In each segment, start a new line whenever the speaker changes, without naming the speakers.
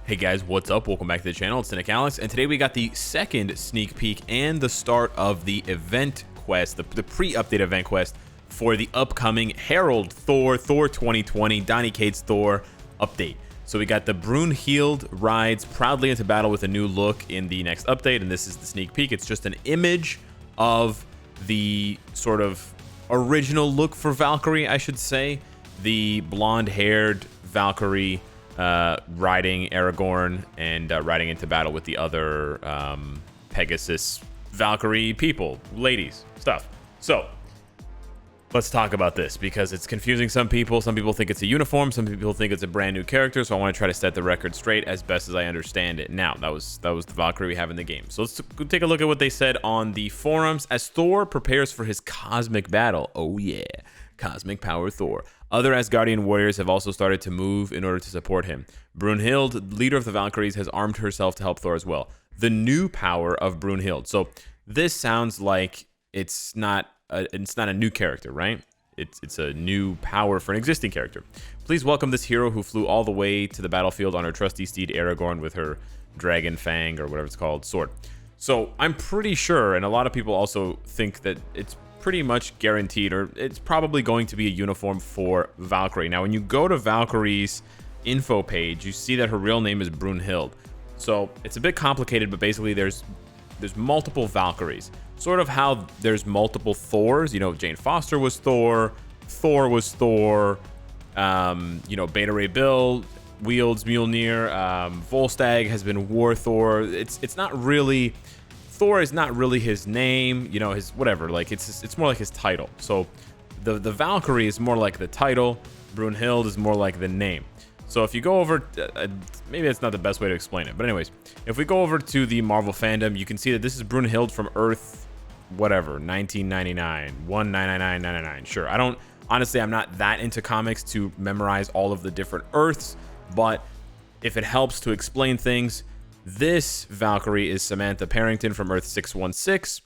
Hey guys, what's up? Welcome back to the channel. It's Cynicalex, and today we got the second sneak peek and the start of the event quest, the pre-update event quest for the upcoming Herald Thor 2020 Donny Cates Thor update. So we got the Brunhild rides proudly into battle with a new look in the next update, and this is the sneak peek. It's just an image of the sort of original look for Valkyrie, I should say. The blonde-haired Valkyrie riding Aragorn and riding into battle with the other Pegasus Valkyrie people, ladies, stuff. So let's talk about this because it's confusing some people. Some people think it's a uniform, some people think it's a brand new character, so I want to try to set the record straight as best as I understand it. Now, that was the Valkyrie we have in the game. So let's take a look at what they said on the forums. As Thor prepares for his cosmic battle, oh yeah, cosmic power Thor, other Asgardian warriors have also started to move in order to support him. Brunhild, leader of the Valkyries, has armed herself to help Thor as well. The new power of Brunhild. So this sounds like it's not a new character, right? It's a new power for an existing character. Please welcome this hero who flew all the way to the battlefield on her trusty steed Aragorn with her dragon fang, or whatever it's called, sword. So I'm pretty sure, and a lot of people also think that it's pretty much guaranteed, or it's probably going to be a uniform for Valkyrie. Now, when you go to Valkyrie's info page, you see that her real name is Brunhild. So it's a bit complicated, but basically there's multiple Valkyries. Sort of how there's multiple Thors. You know, Jane Foster was Thor, Thor was Thor, you know, Beta Ray Bill wields Mjolnir, Volstagg has been War Thor. It's not really, Thor is not really his name, you know, his whatever, like it's more like his title. So the Valkyrie is more like the title, Brunhild is more like the name. So if you go over, maybe that's not the best way to explain it, but anyways, if we go over to the Marvel fandom, you can see that this is Brunhild from Earth, whatever, 1999, 1999, sure. Honestly, I'm not that into comics to memorize all of the different Earths, but if it helps to explain things, this Valkyrie is Samantha Parrington from Earth 616.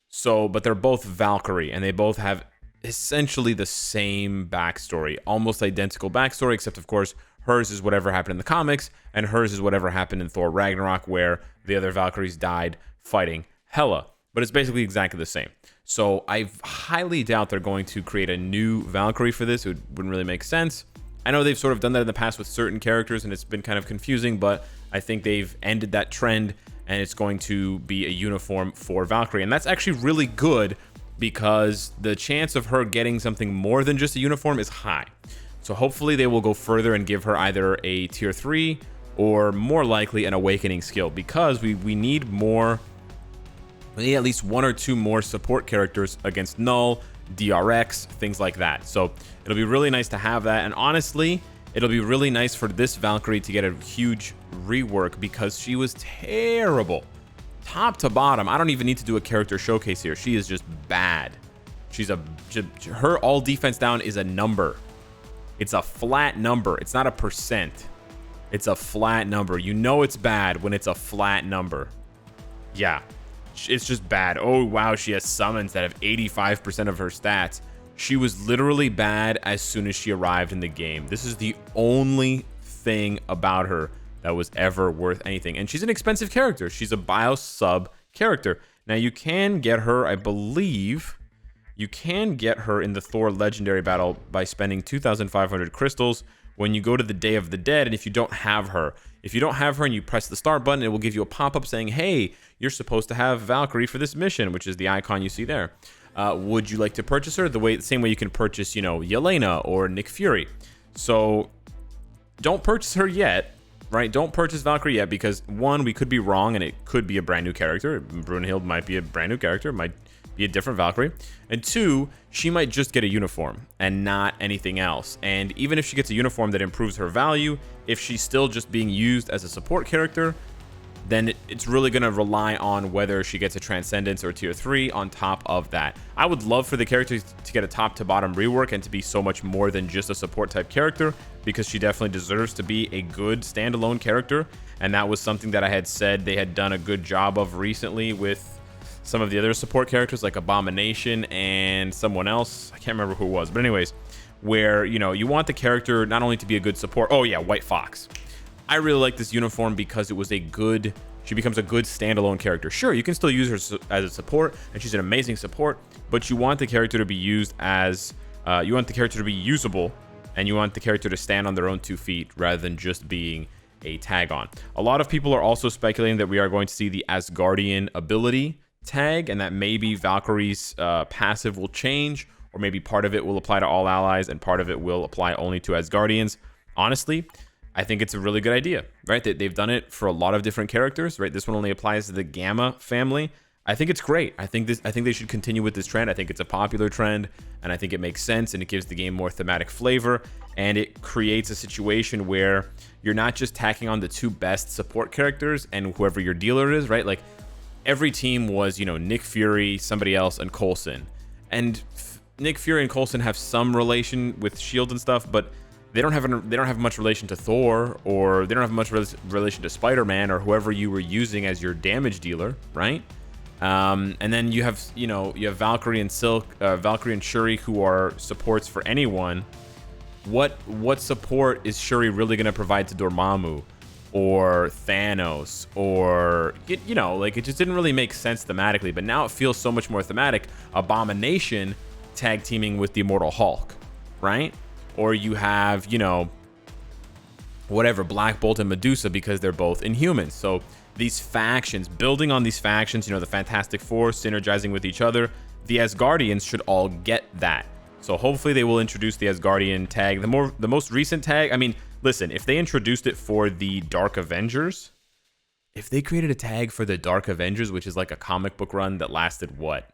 So, but they're both Valkyrie, and they both have essentially the same backstory, almost identical backstory, except of course hers is whatever happened in the comics, and hers is whatever happened in Thor Ragnarok, where the other Valkyries died fighting Hela. But it's basically exactly the same. So I highly doubt they're going to create a new Valkyrie for this. It wouldn't really make sense. I know they've sort of done that in the past with certain characters, and it's been kind of confusing, but I think they've ended that trend, and it's going to be a uniform for Valkyrie. And that's actually really good, because the chance of her getting something more than just a uniform is high. So hopefully they will go further and give her either a tier 3 or more likely an awakening skill, because we need more, we need at least one or two more support characters against Null, DRX, things like that. So it'll be really nice to have that, and honestly, it'll be really nice for this Valkyrie to get a huge rework, because she was terrible. Top to bottom, I don't even need to do a character showcase here. She is just bad. Her all defense down is a number. It's a flat number. It's not a percent. It's a flat number. You know it's bad when it's a flat number. Yeah, it's just bad. Oh, wow, she has summons that have 85% of her stats. She was literally bad as soon as she arrived in the game. This is the only thing about her that was ever worth anything. And she's an expensive character. She's a bio sub character. Now, you can get her, I believe, you can get her in the Thor Legendary Battle by spending 2,500 crystals when you go to the Day of the Dead. And if you don't have her, and you press the start button, it will give you a pop-up saying, hey, you're supposed to have Valkyrie for this mission, which is the icon you see there. Would you like to purchase her? The same way you can purchase, you know, Yelena or Nick Fury. So don't purchase her yet. Right? Don't purchase Valkyrie yet, because one, we could be wrong and it could be a brand new character. Brunhild might be a brand new character, might be a different Valkyrie. And two, she might just get a uniform and not anything else. And even if she gets a uniform that improves her value, if she's still just being used as a support character, then it's really going to rely on whether she gets a Transcendence or tier 3 on top of that. I would love for the character to get a top to bottom rework and to be so much more than just a support type character, because she definitely deserves to be a good standalone character. And that was something that I had said they had done a good job of recently with some of the other support characters like Abomination and someone else. I can't remember who it was, but anyways, where, you know, you want the character not only to be a good support. Oh yeah, White Fox. I really like this uniform because it was a good, she becomes a good standalone character. Sure, you can still use her as a support, and she's an amazing support, but you want the character to be used as, you want the character to be usable, and you want the character to stand on their own 2 feet rather than just being a tag on. A lot of people are also speculating that we are going to see the Asgardian ability tag, and that maybe Valkyrie's passive will change, or maybe part of it will apply to all allies and part of it will apply only to Asgardians. Honestly, I think it's a really good idea, right? They've done it for a lot of different characters, right? This one only applies to the Gamma family. I think it's great. I think they should continue with this trend. I think it's a popular trend, and I think it makes sense, and it gives the game more thematic flavor, and it creates a situation where you're not just tacking on the 2 best support characters and whoever your dealer is, right? Like, every team was, you know, Nick Fury, somebody else, and Coulson. And Nick Fury and Coulson have some relation with Shield and stuff, but they don't have much relation to Thor, or they don't have much relation to Spider-Man or whoever you were using as your damage dealer, right? And then you have Valkyrie and Valkyrie and Shuri, who are supports for anyone. What support is Shuri really going to provide to Dormammu or Thanos, or like, it just didn't really make sense thematically, but now it feels so much more thematic. Abomination tag teaming with the Immortal Hulk, right? Or you have, whatever, Black Bolt and Medusa, because they're both Inhumans. So these factions, building on these factions, the Fantastic Four synergizing with each other, the Asgardians should all get that. So hopefully they will introduce the Asgardian tag. The most recent tag, I mean, listen, if they introduced it for the Dark Avengers, if they created a tag for the Dark Avengers, which is like a comic book run that lasted, what,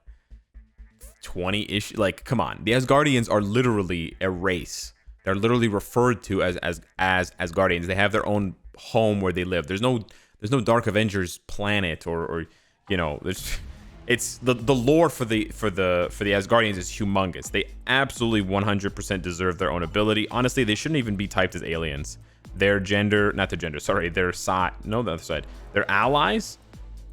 20 issues? Like, come on. The Asgardians are literally a race. They're literally referred to as Asgardians. They have their own home where they live. There's no Dark Avengers planet, or it's the lore for the Asgardians is humongous. They absolutely 100% deserve their own ability. Honestly, they shouldn't even be typed as aliens. Their gender, not their gender, sorry, their side, no, the other side. Their allies.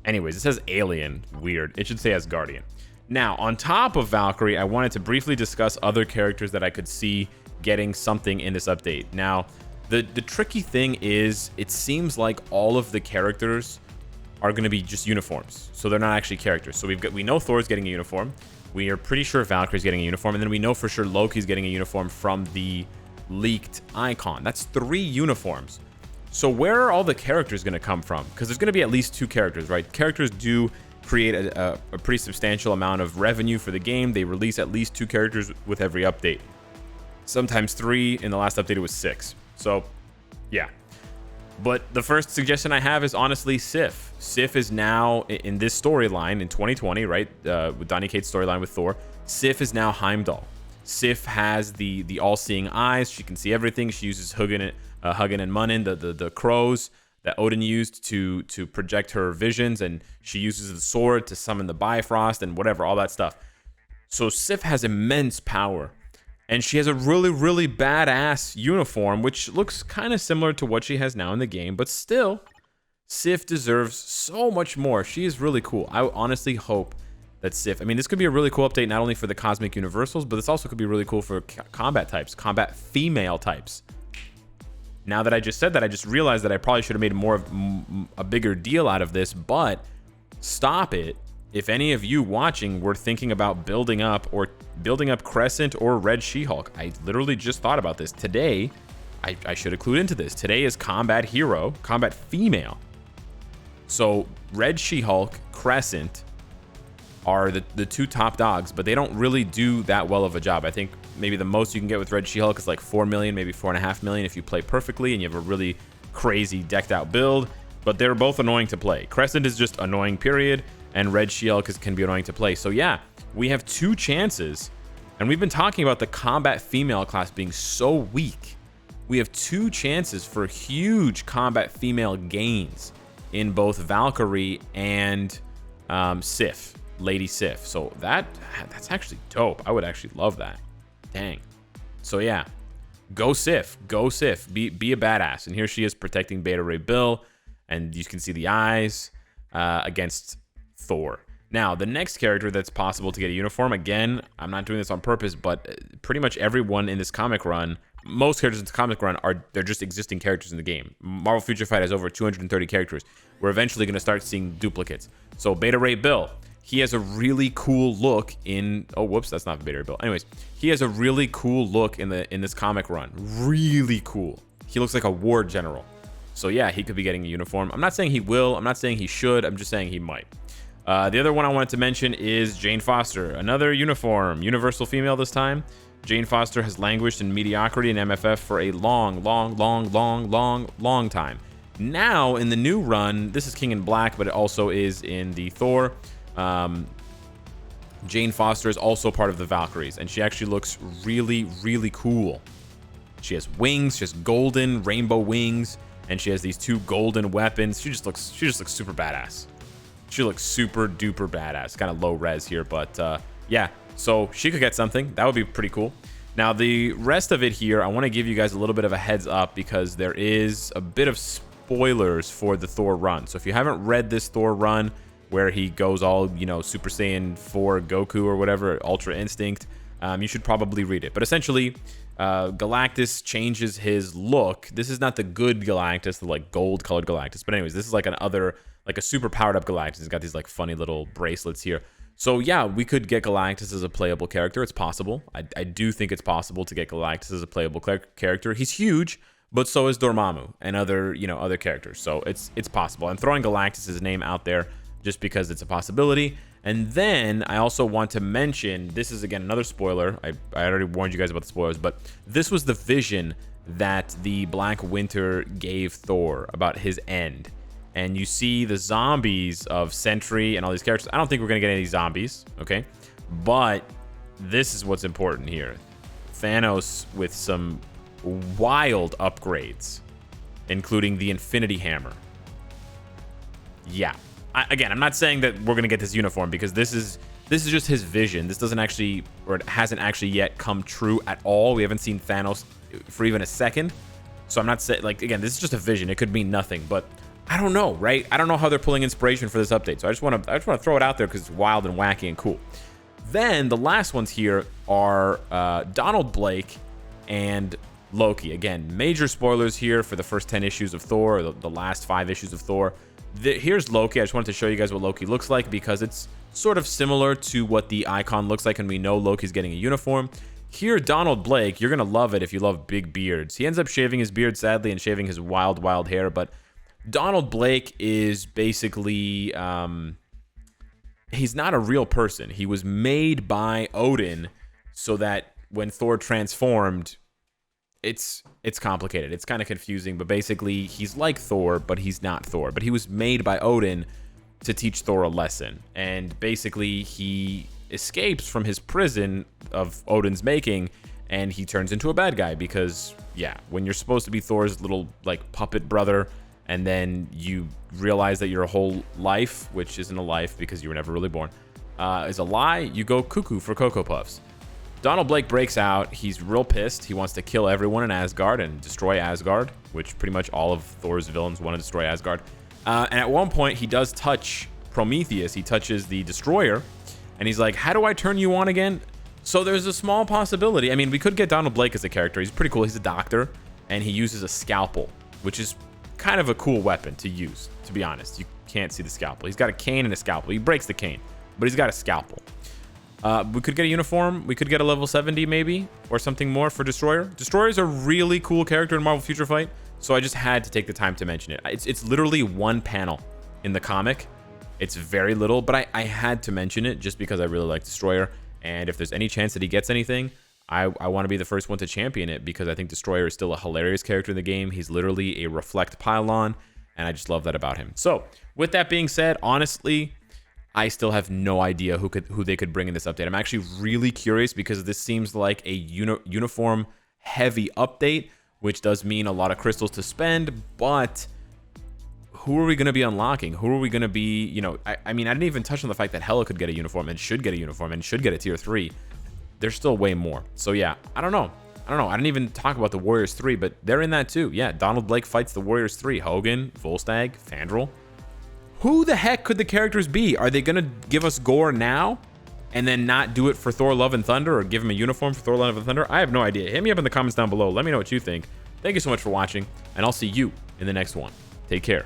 Anyways, it says alien. Weird. It should say Asgardian. Now, on top of Valkyrie, I wanted to briefly discuss other characters that I could see getting something in this update. Now, the tricky thing is, it seems like all of the characters are going to be just uniforms, so they're not actually characters. So we know Thor's getting a uniform, we are pretty sure Valkyrie's getting a uniform, and then we know for sure Loki's getting a uniform from the leaked icon. That's 3 uniforms. So where are all the characters going to come from? Because there's going to be at least 2 characters, right? Characters do create a pretty substantial amount of revenue for the game. They release at least 2 characters with every update. Sometimes 3. In the last update, it was 6. So, yeah. But the first suggestion I have is honestly Sif. Sif is now, in this storyline in 2020, right? With Donny Cates' storyline with Thor, Sif is now Heimdall. Sif has the all-seeing eyes. She can see everything. She uses Hugin and Munin, the crows that Odin used to project her visions, and she uses the sword to summon the Bifrost and whatever, all that stuff. So Sif has immense power, and she has a really, really badass uniform, which looks kind of similar to what she has now in the game, but still, Sif deserves so much more. She is really cool. I honestly hope that Sif, I mean, this could be a really cool update, not only for the Cosmic Universals, but this also could be really cool for combat types, combat female types. Now that I just said that, I just realized that I probably should have made more of a bigger deal out of this, but stop it. If any of you watching were thinking about building up Crescent or Red She-Hulk, I literally just thought about this. Today, I should have clued into this. Today is Combat Hero, Combat Female. So Red She-Hulk, Crescent are the 2 top dogs, but they don't really do that well of a job. I think maybe the most you can get with Red She-Hulk is like 4 million, maybe 4.5 million if you play perfectly and you have a really crazy decked out build, but they're both annoying to play. Crescent is just annoying, period, and Red She-Hulk can be annoying to play. So yeah, we have 2 chances, and we've been talking about the combat female class being so weak. We have 2 chances for huge combat female gains in both Valkyrie and Sif. Lady Sif. So that's actually dope. I would actually love that. Dang. So yeah, go Sif. Go Sif. Be a badass. And here she is protecting Beta Ray Bill, and you can see the eyes against Thor. Now, the next character that's possible to get a uniform, again, I'm not doing this on purpose, but pretty much everyone in this comic run most characters in the comic run they're just existing characters in the game. Marvel Future Fight has over 230 characters. We're eventually going to start seeing duplicates. So Beta Ray Bill, he has a really cool look in... Oh, whoops, that's not Beta Ray Bill. Anyways, he has a really cool look in this comic run. Really cool. He looks like a war general. So yeah, he could be getting a uniform. I'm not saying he will. I'm not saying he should. I'm just saying he might. The other one I wanted to mention is Jane Foster. Another uniform. Universal female this time. Jane Foster has languished in mediocrity in MFF for a long time. Now, in the new run, this is King in Black, but it also is in the Thor. Jane Foster is also part of the Valkyries, and she actually looks really cool. She has wings. She has golden rainbow wings, and she has these 2 golden weapons. She just looks super badass. She looks super duper badass. Kind of low res here, but yeah. So she could get something. That would be pretty cool. Now, the rest of it here, I want to give you guys a little bit of a heads up because there is a bit of spoilers for the Thor run. So if you haven't read this Thor run where he goes all, Super Saiyan 4 Goku or whatever, Ultra Instinct, you should probably read it. But essentially, Galactus changes his look. This is not the good Galactus, the like gold colored Galactus. But anyways, this is like a super powered up Galactus. He's got these like funny little bracelets here. So yeah, we could get Galactus as a playable character. It's possible. I do think it's possible to get Galactus as a playable character. He's huge, but so is Dormammu and other characters. So it's possible. I'm throwing Galactus' name out there just because it's a possibility. And then I also want to mention, this is again another spoiler. I already warned you guys about the spoilers, but this was the vision that the Black Winter gave Thor about his end. And you see the zombies of Sentry and all these characters. I don't think we're going to get any zombies, okay? But this is what's important here. Thanos with some wild upgrades, including the Infinity Hammer. Yeah. Again, I'm not saying that we're going to get this uniform because this is just his vision. This doesn't actually, or it hasn't actually yet come true at all. We haven't seen Thanos for even a second. So I'm not saying, like, again, this is just a vision. It could mean nothing, but I don't know, right? I don't know how they're pulling inspiration for this update. So I just want to throw it out there because it's wild and wacky and cool. Then the last ones here are Donald Blake and Loki. Again, major spoilers here for the first 10 issues of Thor, or the last 5 issues of Thor. Here's Loki. I just wanted to show you guys what Loki looks like because it's sort of similar to what the icon looks like, and we know Loki's getting a uniform. Here, Donald Blake, you're going to love it if you love big beards. He ends up shaving his beard, sadly, and shaving his wild hair, but Donald Blake is basically, he's not a real person. He was made by Odin so that when Thor transformed, it's complicated. It's kind of confusing, but basically he's like Thor, but he's not Thor. But he was made by Odin to teach Thor a lesson. And basically he escapes from his prison of Odin's making, and he turns into a bad guy because, yeah, when you're supposed to be Thor's little, like, puppet brother, and then you realize that your whole life, which isn't a life because you were never really born, is a lie, you go cuckoo for Cocoa Puffs. Donald Blake breaks out. He's real pissed. He wants to kill everyone in Asgard and destroy Asgard, which pretty much all of Thor's villains want to destroy Asgard. And at one point, he does touch Prometheus. He touches the Destroyer, and he's like, how do I turn you on again? So there's a small possibility. I mean, we could get Donald Blake as a character. He's pretty cool. He's a doctor, and he uses a scalpel, which is kind of a cool weapon to use, to be honest. You can't see the scalpel. He's got a cane and a scalpel. He breaks the cane, but he's got a scalpel. We could get a uniform. We could get a level 70 maybe, or something more for Destroyer. Destroyer is a really cool character in Marvel Future Fight, so I just had to take the time to mention it. It's literally one panel in the comic. It's very little, but I had to mention it just because I really like Destroyer, and if there's any chance that he gets anything, I want to be the first one to champion it because I think Destroyer is still a hilarious character in the game. He's literally a reflect pylon, and I just love that about him. So, with that being said, honestly, I still have no idea who they could bring in this update. I'm actually really curious because this seems like a uniform-heavy update, which does mean a lot of crystals to spend, but who are we going to be unlocking? Who are we going to be, I mean, I didn't even touch on the fact that Hela could get a uniform and should get a uniform and should get a tier 3. There's still way more. So yeah, I don't know. I didn't even talk about the Warriors 3, but they're in that too. Yeah, Donald Blake fights the Warriors 3. Hogan, Volstagg, Fandral. Who the heck could the characters be? Are they going to give us Gore now? and then not do it for Thor Love and Thunder, or give him a uniform for Thor Love and Thunder? I have no idea. Hit me up in the comments down below. Let me know what you think. Thank you so much for watching, and I'll see you in the next one. Take care.